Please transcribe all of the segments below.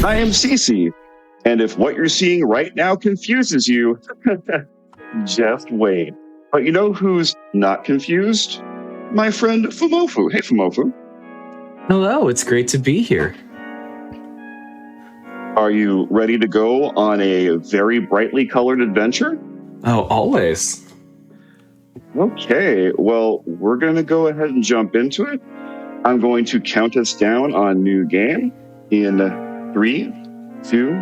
I am CeCe, and if what you're seeing right now confuses you, just wait. But you know who's not confused? My friend Fumoffu. Hey, Fumoffu. Hello, it's great to be here. Are you ready to go on a very brightly colored adventure? Oh, always. Okay, well, we're going to go ahead and jump into it. I'm going to count us down on new game in 3, 2,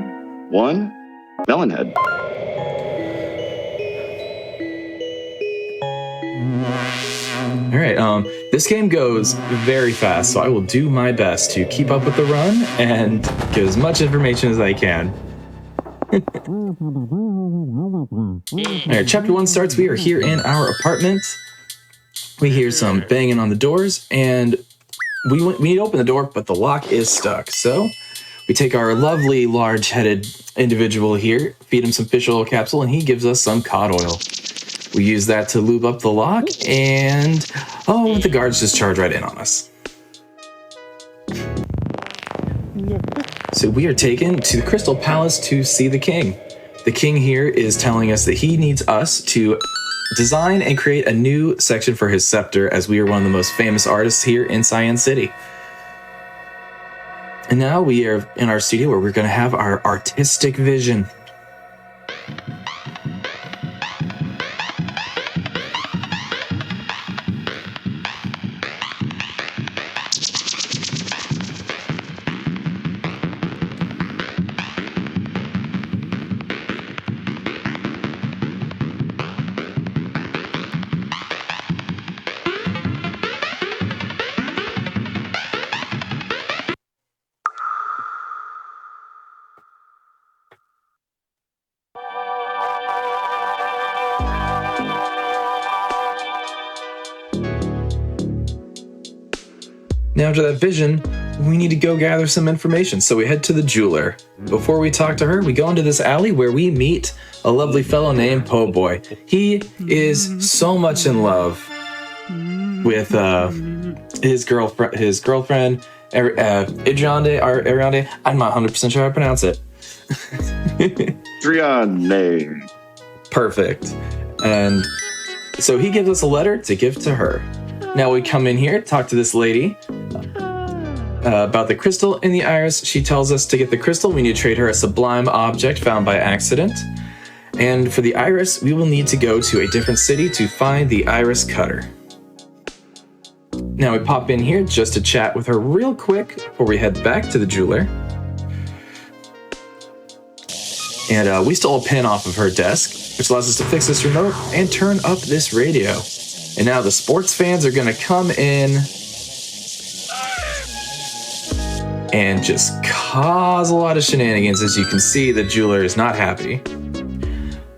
1, Melonhead. All right, this game goes very fast, so I will do my best to keep up with the run and get as much information as I can. All right, chapter 1 starts. We are here in our apartment. We hear some banging on the doors, and we need to open the door, but the lock is stuck. So we take our lovely large-headed individual here, feed him some fish oil capsule, and he gives us some cod oil. We use that to lube up the lock, and the guards just charge right in on us. So we are taken to the Crystal Palace to see the king. The king here is telling us that he needs us to design and create a new section for his scepter, as we are one of the most famous artists here in Cyan City. And now we are in our studio where we're going to have our artistic vision. Now after that vision, we need to go gather some information, so we head to the jeweler. Before we talk to her, we go into this alley where we meet a lovely fellow named Po Boy. He is so much in love with his girlfriend, Ariande. I'm not 100% sure how to pronounce it. Driane. Perfect. And so he gives us a letter to give to her. Now we come in here, talk to this lady about the crystal in the iris. She tells us to get the crystal, we need to trade her a sublime object found by accident. And for the iris, we will need to go to a different city to find the iris cutter. Now we pop in here just to chat with her real quick before we head back to the jeweler. And we stole a pin off of her desk, which allows us to fix this remote and turn up this radio. And now the sports fans are going to come in and just cause a lot of shenanigans. As you can see, the jeweler is not happy.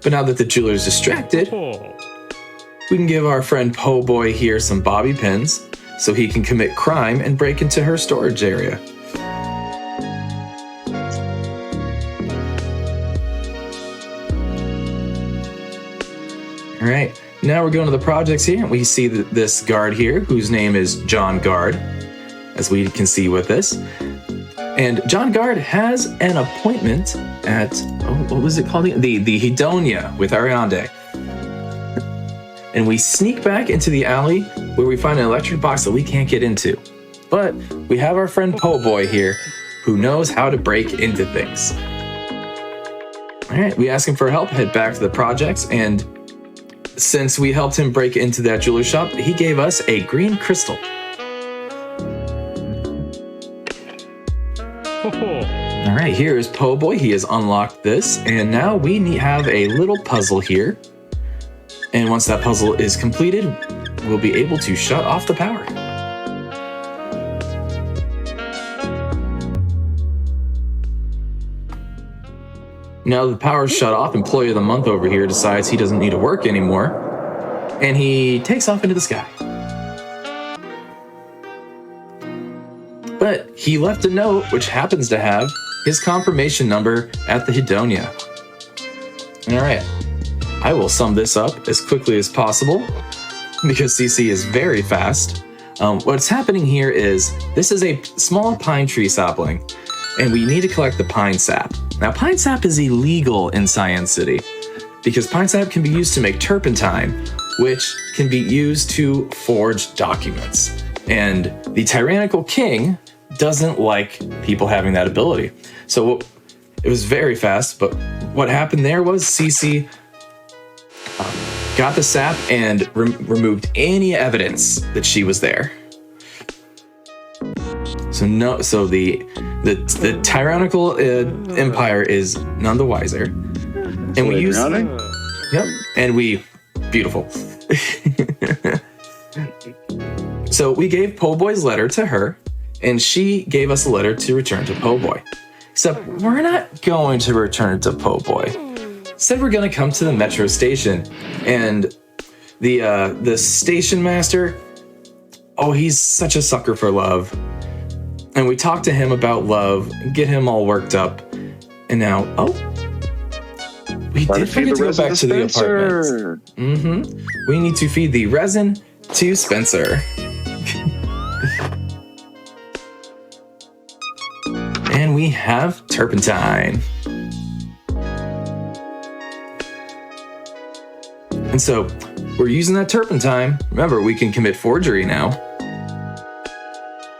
But now that the jeweler is distracted, we can give our friend Po Boy here some bobby pins so he can commit crime and break into her storage area. All right. Now we're going to the projects here, and we see this guard here, whose name is John Guard, as we can see with this. And John Guard has an appointment at, what was it called? The Hedonia with Ariande. And we sneak back into the alley where we find an electric box that we can't get into. But we have our friend Po Boy here, who knows how to break into things. All right, we ask him for help, head back to the projects, and since we helped him break into that jeweler shop, he gave us a green crystal. All right, here is Po Boy. He has unlocked this, and now we have a little puzzle here. And once that puzzle is completed, we'll be able to shut off the power. Now the power's shut off, Employee of the Month over here decides he doesn't need to work anymore, and he takes off into the sky. But he left a note which happens to have his confirmation number at the Hedonia. All right, I will sum this up as quickly as possible because CeCe is very fast. What's happening here is this is a small pine tree sapling, and we need to collect the pine sap. Now, pine sap is illegal in Cyan City because pine sap can be used to make turpentine, which can be used to forge documents. And the tyrannical king doesn't like people having that ability. So it was very fast, but what happened there was CeCe got the sap and removed any evidence that she was there. So the tyrannical empire is none the wiser. And we use beautiful. So we gave Po Boy's letter to her, and she gave us a letter to return to Po Boy. Except we're not going to return to Po Boy. Instead, we're going to come to the metro station, and the station master, he's such a sucker for love. And we talked to him about love, get him all worked up, and now, we did forget to go back to the apartment. We need to feed the resin to Spencer. And we have turpentine. And so we're using that turpentine. Remember, we can commit forgery now.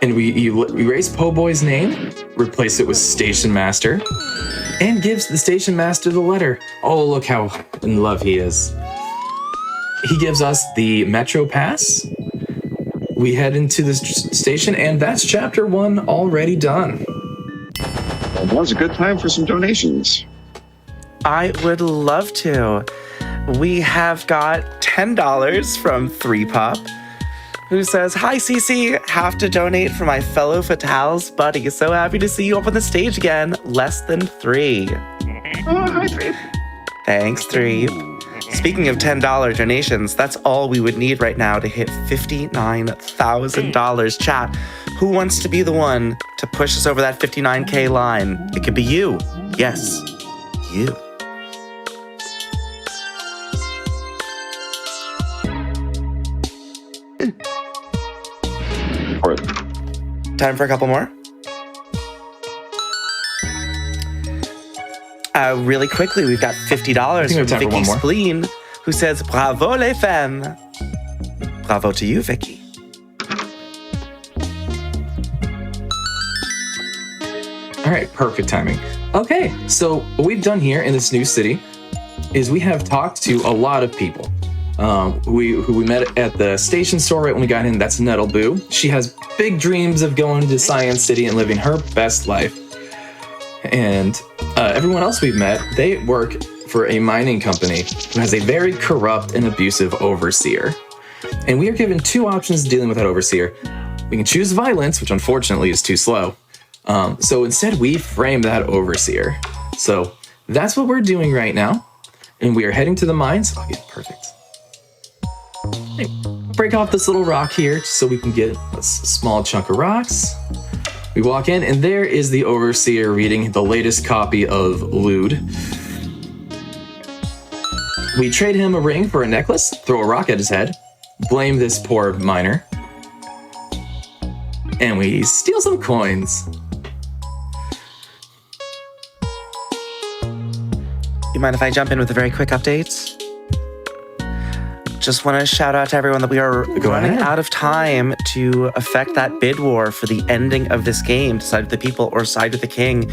And we erase Po Boy's name, replace it with Station Master, and gives the Station Master the letter. Oh, look how in love he is. He gives us the Metro Pass. We head into the station, and that's chapter 1 already done. Well, now's a good time for some donations. I would love to. We have got $10 from 3Pop, who says, "Hi, CeCe. Have to donate for my fellow Fatales buddy. So happy to see you up on the stage again. Less than 3. Oh, hi, 3. Thanks, 3. Speaking of $10 donations, that's all we would need right now to hit $59,000. Chat, who wants to be the one to push us over that 59K line? It could be you. Yes, you. Time for a couple more? Really quickly, we've got $50 from Vicky Spleen, who says, "Bravo les femmes." Bravo to you, Vicky. All right, perfect timing. Okay, so what we've done here in this new city is we have talked to a lot of people. Who we met at the station store right when we got in. That's Nettleboo. She has big dreams of going to Cyan City and living her best life. And everyone else we've met, they work for a mining company who has a very corrupt and abusive overseer. And we are given 2 options dealing with that overseer. We can choose violence, which unfortunately is too slow. So instead, we frame that overseer. So that's what we're doing right now. And we are heading to the mines. Oh, yeah, perfect. Hey, break off this little rock here so we can get a small chunk of rocks. We walk in, and there is the overseer reading the latest copy of Lewd. We trade him a ring for a necklace, throw a rock at his head, blame this poor miner, and we steal some coins. You mind if I jump in with a very quick update? Just want to shout out to everyone that we are running out of time to affect that bid war for the ending of this game, to side with the people or side with the king.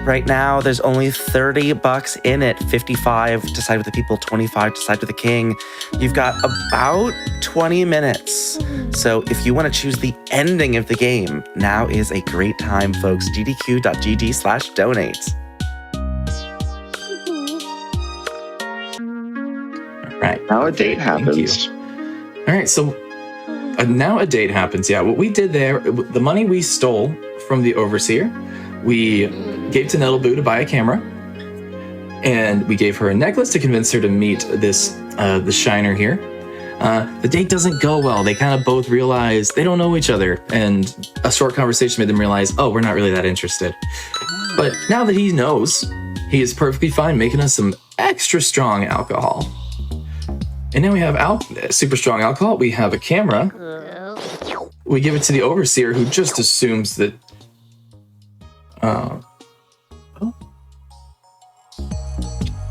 Right now, there's only $30 in it, 55 to side with the people, 25 to side with the king. You've got about 20 minutes. So if you want to choose the ending of the game, now is a great time, folks. gdq.gd/donate. Right. Now a date happens. All right, so now a date happens. Yeah, what we did there, the money we stole from the overseer, we gave to Nettleboo to buy a camera, and we gave her a necklace to convince her to meet this the shiner here. The date doesn't go well. They kind of both realize they don't know each other, and a short conversation made them realize, oh, we're not really that interested. But now that he knows, he is perfectly fine making us some extra strong alcohol. And now we have super strong alcohol. We have a camera. We give it to the overseer, who just assumes that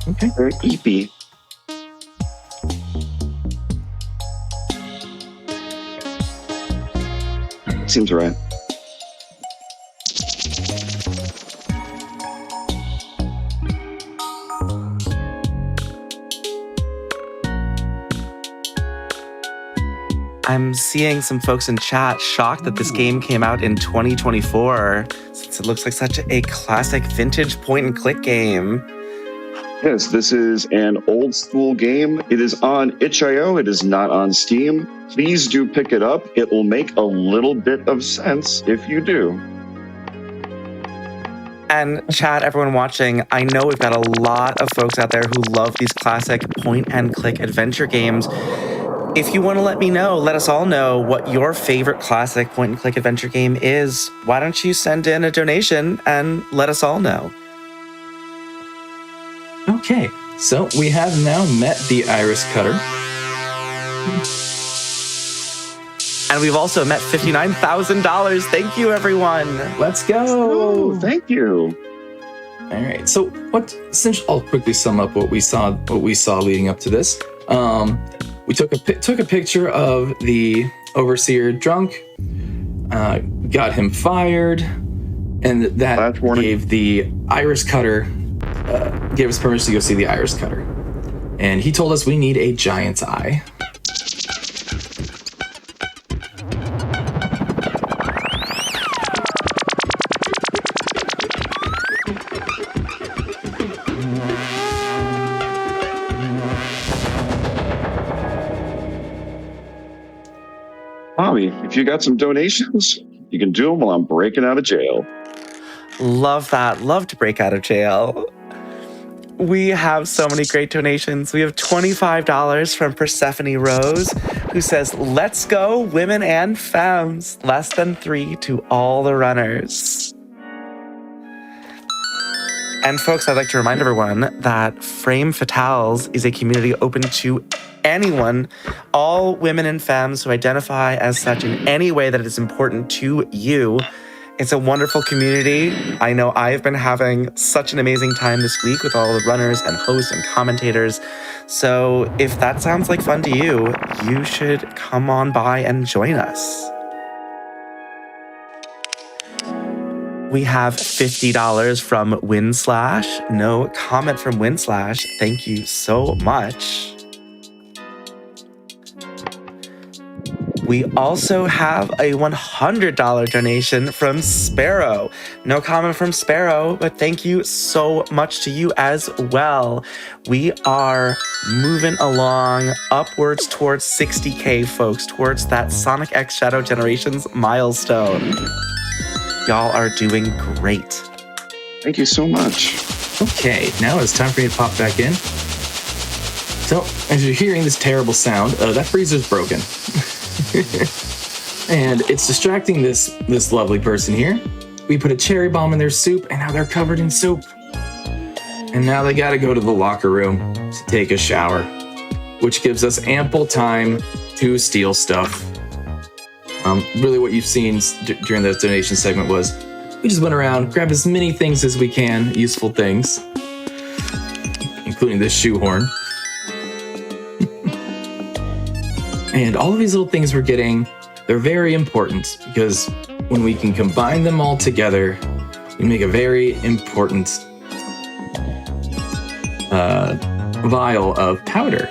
Okay. Very eepy. Seems right. I'm seeing some folks in chat shocked that this game came out in 2024, since it looks like such a classic vintage point-and-click game. Yes, this is an old school game. It is on itch.io. It is not on Steam. Please do pick it up. It will make a little bit of sense if you do. And chat, everyone watching, I know we've got a lot of folks out there who love these classic point-and-click adventure games. If you want to let me know, let us all know what your favorite classic point-and-click adventure game is. Why don't you send in a donation and let us all know? Okay, so we have now met the Iris Cutter. And we've also met $59,000. Thank you, everyone. Let's go. Oh, thank you. All right. So I'll quickly sum up what we saw leading up to this. We took a picture of the overseer drunk, got him fired, and that gave the Iris Cutter, gave us permission to go see the Iris Cutter. And he told us we need a giant's eye. Bobby, if you got some donations, you can do them while I'm breaking out of jail. Love that. Love to break out of jail. We have so many great donations. We have $25 from Persephone Rose, who says, "Let's go, women and femmes. Less than 3 to all the runners." And folks, I'd like to remind everyone that Frame Fatales is a community open to anyone, all women and femmes who identify as such in any way that is important to you. It's a wonderful community. I know I've been having such an amazing time this week with all the runners and hosts and commentators. So if that sounds like fun to you, you should come on by and join us. We have $50 from Winslash. No comment from Winslash. Thank you so much. We also have a $100 donation from Sparrow. No comment from Sparrow, but thank you so much to you as well. We are moving along upwards towards 60K, folks, towards that Sonic X Shadow Generations milestone. Y'all are doing great. Thank you so much. Okay, now it's time for you to pop back in. So, as you're hearing this terrible sound, that freezer's broken. And it's distracting this lovely person here. We put a cherry bomb in their soup, and now they're covered in soup. And now they gotta go to the locker room to take a shower, which gives us ample time to steal stuff. Really what you've seen during the donation segment was we just went around, grabbed as many things as we can, useful things, including this shoehorn. And all of these little things we're getting, they're very important because when we can combine them all together, we make a very important vial of powder.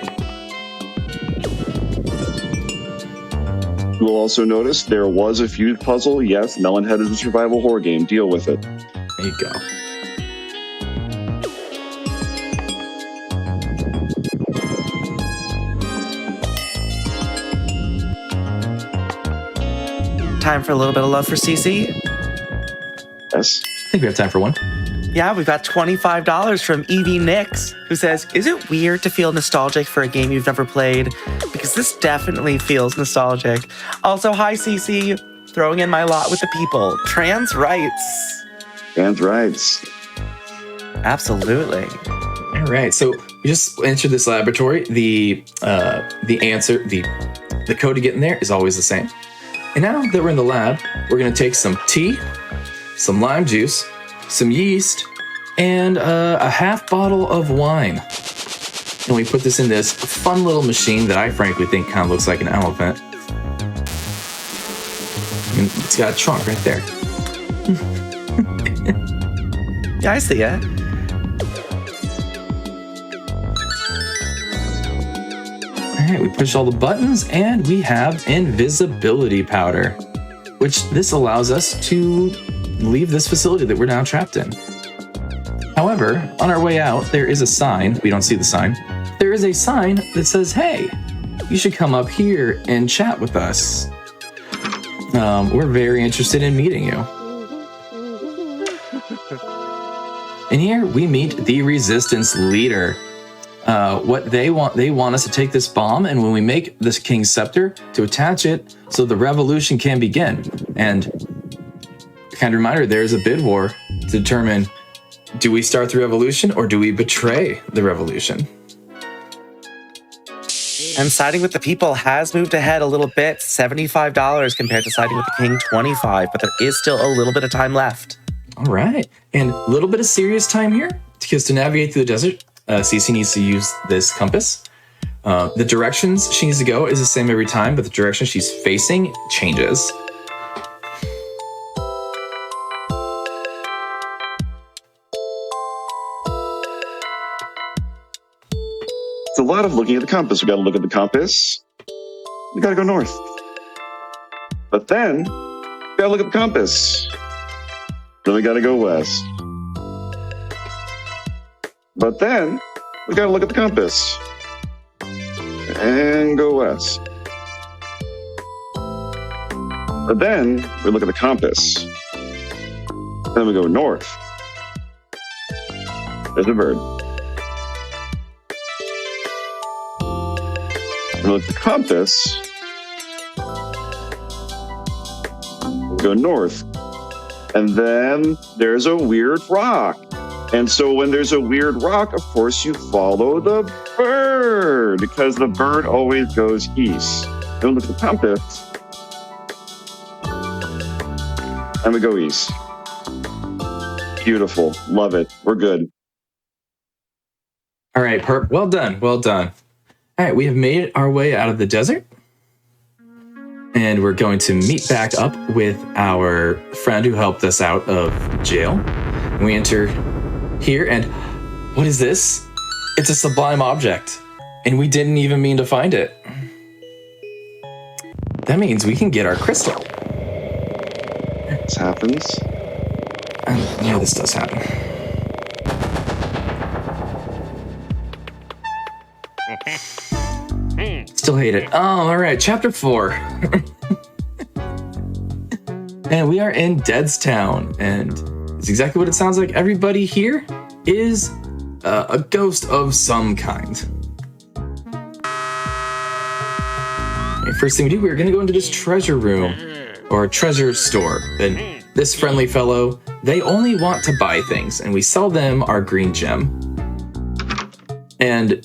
You will also notice there was a fuse puzzle. Yes, Melon Head is a survival horror game. Deal with it. There you go. Time for a little bit of love for CeCe. Yes. I think we have time for one. Yeah, we've got $25 from Evie Nix, who says, "Is it weird to feel nostalgic for a game you've never played? Because this definitely feels nostalgic. Also, hi CeCe, throwing in my lot with the people. Trans rights." Trans rights. Absolutely. All right, so we just entered this laboratory. The answer, the code to get in there is always the same. And now that we're in the lab, we're gonna take some tea, some lime juice, some yeast, and a half bottle of wine. And we put this in this fun little machine that I frankly think kind of looks like an elephant. And it's got a trunk right there. Yeah, I see it. All right, we push all the buttons and we have invisibility powder, which this allows us to leave this facility that we're now trapped in. However, on our way out, there is a sign. We don't see the sign. There is a sign that says, hey, you should come up here and chat with us. We're very interested in meeting you. And here we meet the resistance leader. What they want us to take this bomb, and when we make this king's scepter, to attach it so the revolution can begin. And kind of reminder, there's a bid war to determine, do we start the revolution or do we betray the revolution? And siding with the people has moved ahead a little bit, $75 compared to siding with the king, $25, but there is still a little bit of time left. All right, and a little bit of serious time here, because to navigate through the desert, CeCe needs to use this compass. The directions she needs to go is the same every time, but the direction she's facing changes. It's a lot of looking at the compass. We got to look at the compass. We got to go north. But then, we got to look at the compass. Then we got to go west. But then, we got to look at the compass. And go west. But then, we look at the compass. Then we go north. There's a bird. We look at the compass. Go north. And then there's a weird rock. And so when there's a weird rock, of course, you follow the bird, because the bird always goes east. Then look at the compass. And we go east. Beautiful. Love it. We're good. All right, Perp. Well done. Well done. All right, we have made our way out of the desert. And we're going to meet back up with our friend who helped us out of jail. And we enter here, and what is this? It's a sublime object, and we didn't even mean to find it. That means we can get our crystal. This happens. Yeah, this does happen. Still hate it. Oh, all right, chapter 4. And we are in Deadstown, and it's exactly what it sounds like. Everybody here is a ghost of some kind. Okay, first thing we do, we're going to go into this treasure room, or treasure store. And this friendly fellow, they only want to buy things, and we sell them our green gem. And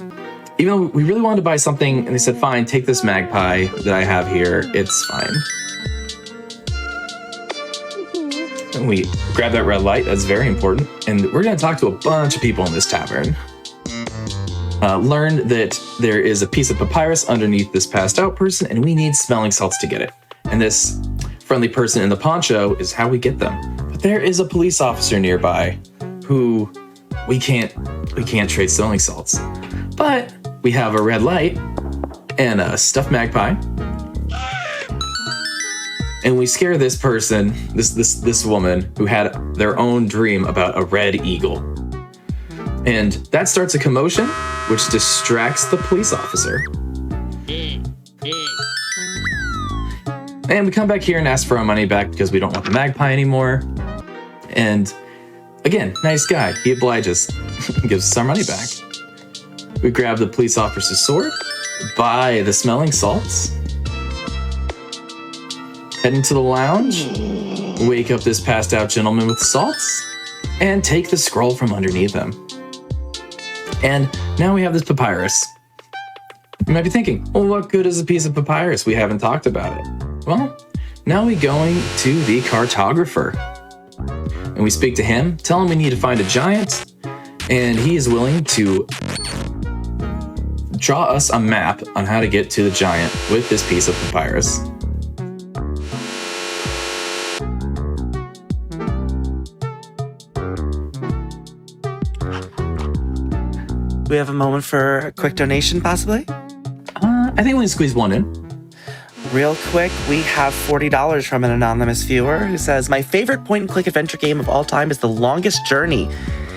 even though we really wanted to buy something, and they said, fine, take this magpie that I have here, it's fine. And we grab that red light, that's very important. And we're gonna talk to a bunch of people in this tavern. Learn that there is a piece of papyrus underneath this passed out person, and we need smelling salts to get it. And this friendly person in the poncho is how we get them. But there is a police officer nearby who we can't trade smelling salts. But we have a red light and a stuffed magpie. And we scare this person, this woman who had their own dream about a red eagle. And that starts a commotion, which distracts the police officer. And we come back here and ask for our money back because we don't want the magpie anymore. And again, nice guy. He obliges, gives us our money back. We grab the police officer's sword, buy the smelling salts, head into the lounge, wake up this passed out gentleman with the salts, and take the scroll from underneath him. And now we have this papyrus. You might be thinking, well, what good is a piece of papyrus? We haven't talked about it. Well, now we're going to the cartographer. and we speak to him, tell him we need to find a giant, and he is willing to draw us a map on how to get to the giant with this piece of papyrus. We have a moment for a quick donation, possibly? I think we can squeeze one in. Real quick, we have $40 from an anonymous viewer who says, my favorite point-and-click adventure game of all time is The Longest Journey.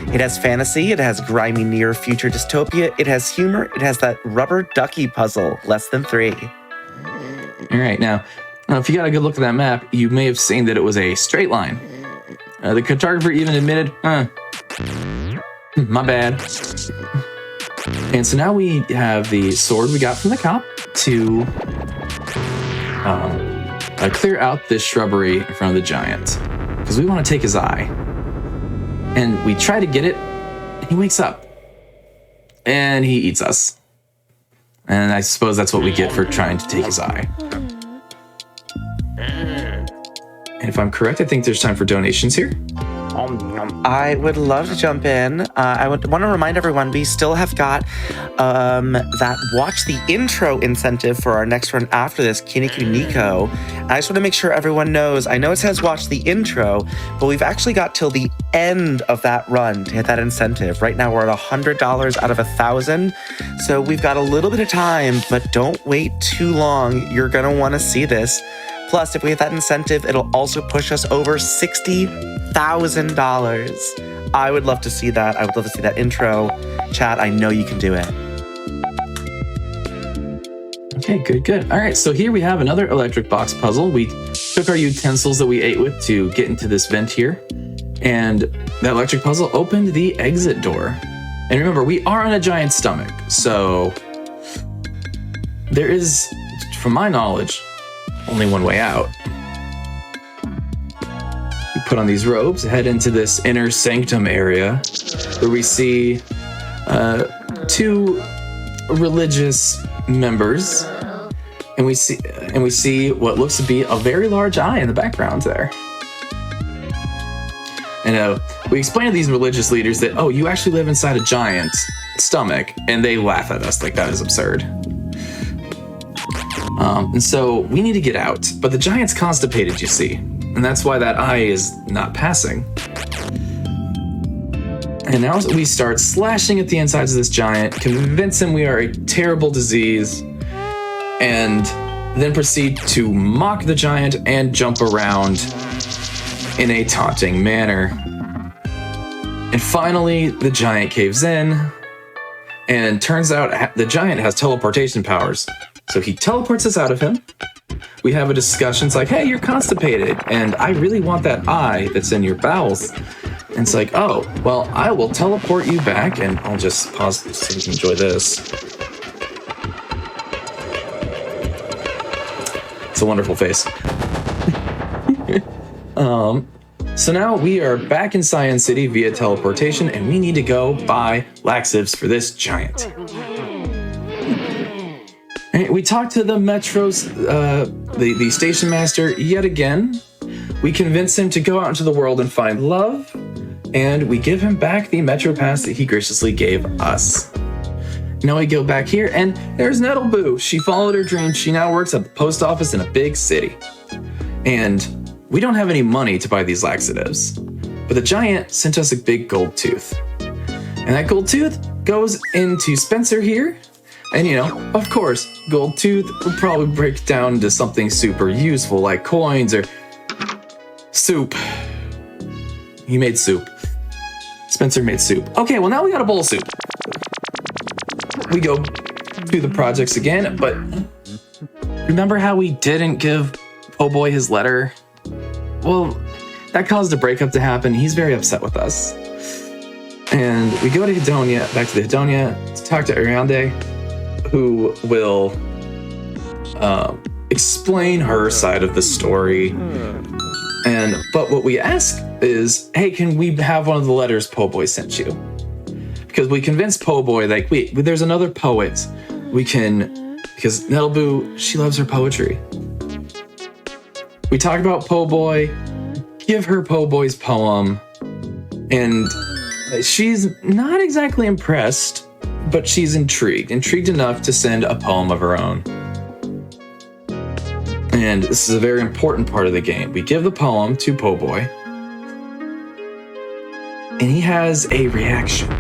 It has fantasy, it has grimy near-future dystopia, it has humor, it has that rubber ducky puzzle, less than 3. All right, now, if you got a good look at that map, you may have seen that it was a straight line. The cartographer even admitted, my bad. And so now we have the sword we got from the cop to clear out this shrubbery in front of the giant, because we want to take his eye. And we try to get it, and he wakes up. And he eats us. And I suppose that's what we get for trying to take his eye. And if I'm correct, I think there's time for donations here. I would love to jump in. I want to remind everyone we still have got that watch the intro incentive for our next run after this, Kiniku Nico. I just want to make sure everyone knows, I know it says watch the intro, but we've actually got till the end of that run to hit that incentive. Right now we're at $100 out of 1,000. So we've got a little bit of time, but don't wait too long. You're going to want to see this. Plus, if we hit that incentive, it'll also push us over $60,000. I would love to see that. I would love to see that intro. Chat, I know you can do it. Okay, good. All right, so here we have another electric box puzzle. We took our utensils that we ate with to get into this vent here. And that electric puzzle opened the exit door. And remember, we are on a giant stomach. So there is, from my knowledge, only one way out. We put on these robes, head into this inner sanctum area where we see 2 religious members, and we see what looks to be a very large eye in the background there. And we explain to these religious leaders that, oh, you actually live inside a giant's stomach, and they laugh at us like that is absurd. And so we need to get out, but the giant's constipated, you see, and that's why that eye is not passing. And now we start slashing at the insides of this giant, convince him we are a terrible disease, and then proceed to mock the giant and jump around in a taunting manner. And finally, the giant caves in, and turns out the giant has teleportation powers. So he teleports us out of him. We have a discussion. It's like, hey, you're constipated, and I really want that eye that's in your bowels. And it's like, oh, well, I will teleport you back, and I'll just pause so you can enjoy this. It's a wonderful face. So now we are back in Cyan City via teleportation, and we need to go buy laxatives for this giant. We talked to the Metro's, the station master yet again. We convince him to go out into the world and find love, and we give him back the Metro Pass that he graciously gave us. Now we go back here, and there's Nettleboo. She followed her dreams. She now works at the post office in a big city. And we don't have any money to buy these laxatives, but the giant sent us a big gold tooth. And that gold tooth goes into Spencer here. And you know, of course, gold tooth would probably break down into something super useful like coins or soup. He made soup. Spencer made soup. Okay, well now we got a bowl of soup. We go through the projects again, but remember how we didn't give Po' Boy his letter? Well, that caused a breakup to happen. He's very upset with us. And we go to Hedonia, back to the Hedonia, to talk to Ariande, who will explain her side of the story. But what we ask is, hey, can we have one of the letters Po' Boy sent you? Because we convinced Po' Boy, like, wait, there's another poet. We can, because Nettleboo, she loves her poetry. We talk about Po' Boy, give her Po' Boy's poem, And she's not exactly impressed, but she's intrigued enough to send a poem of her own. And this is a very important part of the game. We give the poem to Po' Boy, and he has a reaction.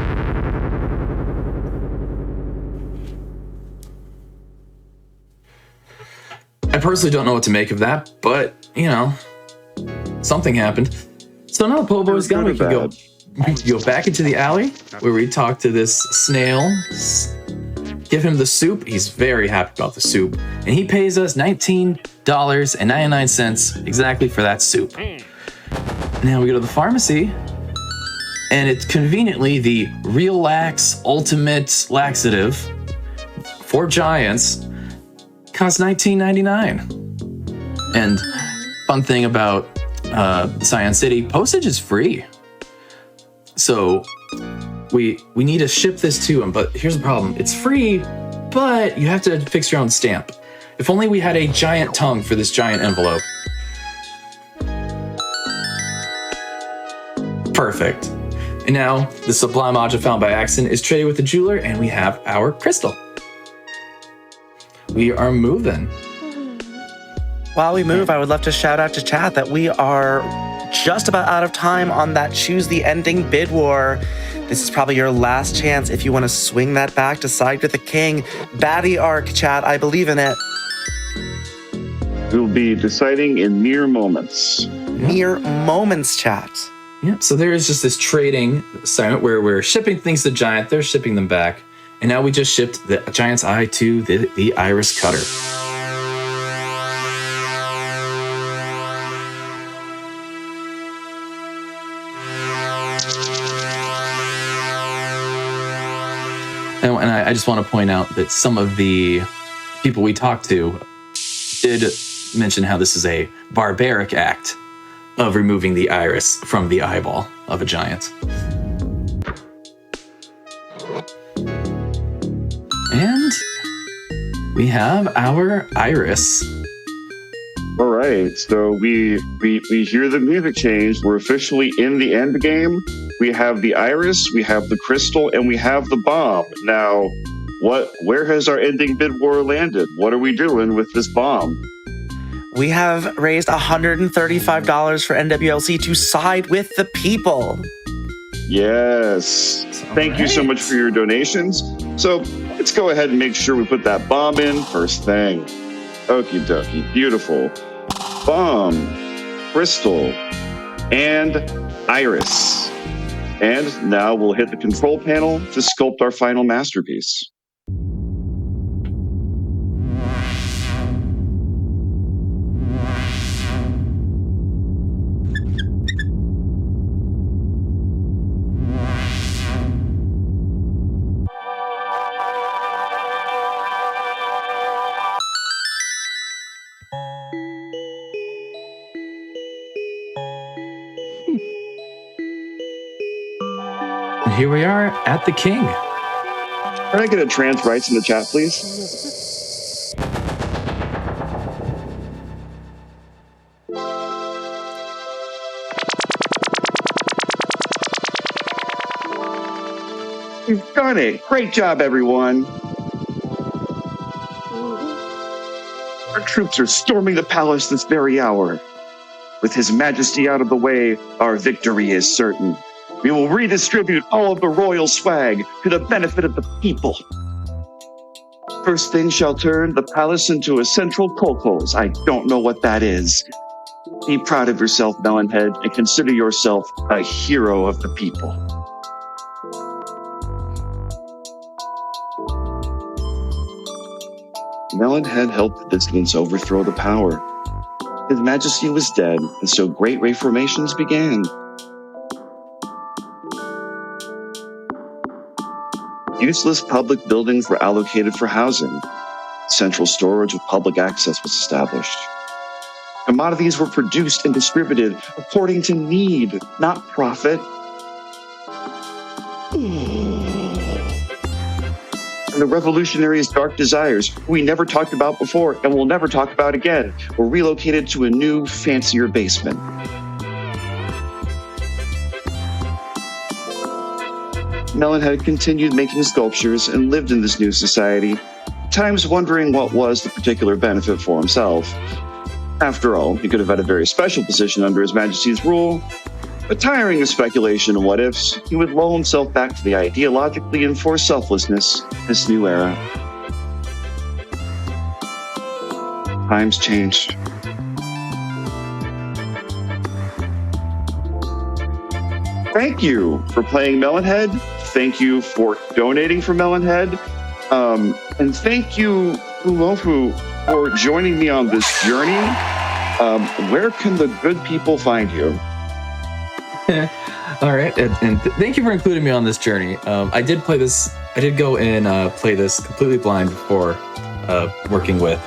I personally don't know what to make of that, but, you know, something happened. So now Po' Boy's gone. We can go back into the alley where we talk to this snail, give him the soup. He's very happy about the soup. And he pays us $19.99 exactly for that soup. Now we go to the pharmacy, and it's conveniently the Relax Ultimate Laxative for giants. Costs $19.99. And fun thing about Scion City, postage is free. So we need to ship this to him, but here's the problem. It's free, but you have to fix your own stamp. If only we had a giant tongue for this giant envelope. Perfect. And now the sublime object found by accident is traded with the jeweler, and we have our crystal. We are moving. While we move, I would love to shout out to chat that we are just about out of time on that Choose the Ending bid war. This is probably your last chance if you want to swing that back to side with the king. Baddie arc, chat. I believe in it. We'll be deciding in mere moments. Mere moments, chat. Yeah, so there is just this trading assignment where we're shipping things to Giant, they're shipping them back. And now we just shipped the Giant's eye to the Iris Cutter. And I just want to point out that some of the people we talked to did mention how this is a barbaric act of removing the iris from the eyeball of a giant. And we have our iris. All right, so we hear the music change. We're officially in the end game. We have the iris, we have the crystal, and we have the bomb. Now, where has our ending bid war landed? What are we doing with this bomb? We have raised $135 for NWLC to side with the people. Yes. Thank you so much for your donations. So let's go ahead and make sure we put that bomb in first thing. Okie dokie. Beautiful. Bomb, crystal, and iris. And now we'll hit the control panel to sculpt our final masterpiece. And here we are at the king. Can I get a trans rights in the chat, please? You've done it. Great job, everyone. Our troops are storming the palace this very hour. With His Majesty out of the way, our victory is certain. We will redistribute all of the royal swag to the benefit of the people. First thing shall turn the palace into a central kolkhoz. I don't know what that is. Be proud of yourself, Melonhead, and consider yourself a hero of the people. Melonhead helped the dissidents overthrow the power. His Majesty was dead, and so great reformations began. Useless public buildings were allocated for housing. Central storage with public access was established. Commodities were produced and distributed according to need, not profit. And the revolutionaries' dark desires, who we never talked about before and will never talk about again, were relocated to a new, fancier basement. Melon had continued making sculptures and lived in this new society, at times wondering what was the particular benefit for himself. After all, he could have had a very special position under His Majesty's rule, but tiring of speculation and what-ifs, he would lull himself back to the ideologically enforced selflessness of this new era. Times changed. Thank you for playing Melonhead. Thank you for donating for Melonhead. And thank you, fumoffu, for joining me on this journey. Where can the good people find you? All right, and thank you for including me on this journey. I did play this. I did go and play this completely blind before working with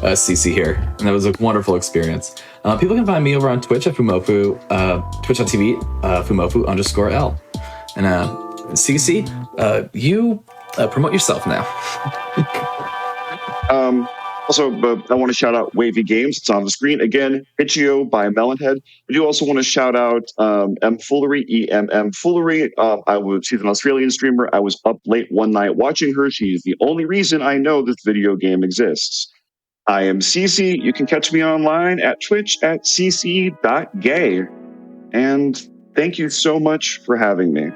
CeCe here, and that was a wonderful experience. People can find me over on Twitch at fumoffu, twitch.tv, fumoffu_L. And CeCe, you promote yourself now. Also, I want to shout out Wavy Games. It's on the screen. Again, Itch.io by Melonhead. I do also want to shout out Foolery, EMM Foolery. She's an Australian streamer. I was up late one night watching her. She's the only reason I know this video game exists. I am CeCe. You can catch me online at Twitch at cc.gay. And thank you so much for having me.